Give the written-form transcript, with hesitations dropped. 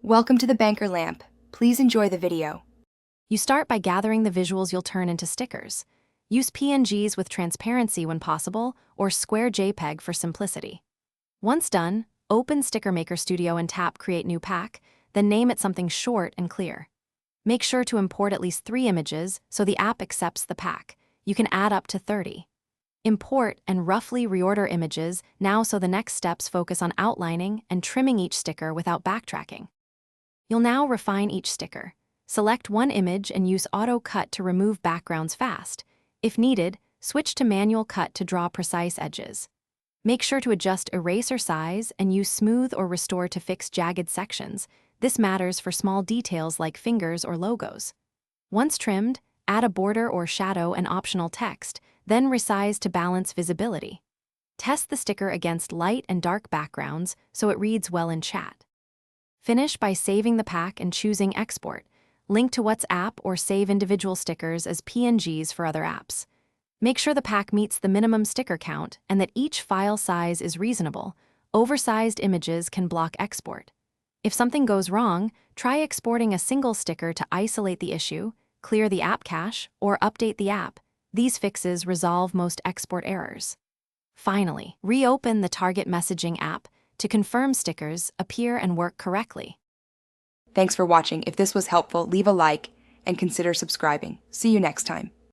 Welcome to the Banker Lamp. Please enjoy the video. You start by gathering the visuals you'll turn into stickers. Use PNGs with transparency when possible, or Square JPEG for simplicity. Once done, open Sticker Maker Studio and tap Create New Pack, then name it something short and clear. Make sure to import at least 3 images so the app accepts the pack. You can add up to 30. Import and roughly reorder images now so the next steps focus on outlining and trimming each sticker without backtracking. You'll now refine each sticker. Select one image and use Auto Cut to remove backgrounds fast. If needed, switch to Manual Cut to draw precise edges. Make sure to adjust eraser size and use Smooth or Restore to fix jagged sections. This matters for small details like fingers or logos. Once trimmed, add a border or shadow and optional text, then resize to balance visibility. Test the sticker against light and dark backgrounds so it reads well in chat. Finish by saving the pack and choosing Export. Link to WhatsApp or save individual stickers as PNGs for other apps. Make sure the pack meets the minimum sticker count and that each file size is reasonable. Oversized images can block export. If something goes wrong, try exporting a single sticker to isolate the issue, clear the app cache, or update the app. These fixes resolve most export errors. Finally, reopen the Target Messaging app to confirm stickers appear and work correctly. Thanks for watching. If this was helpful, leave a like and consider subscribing. See you next time.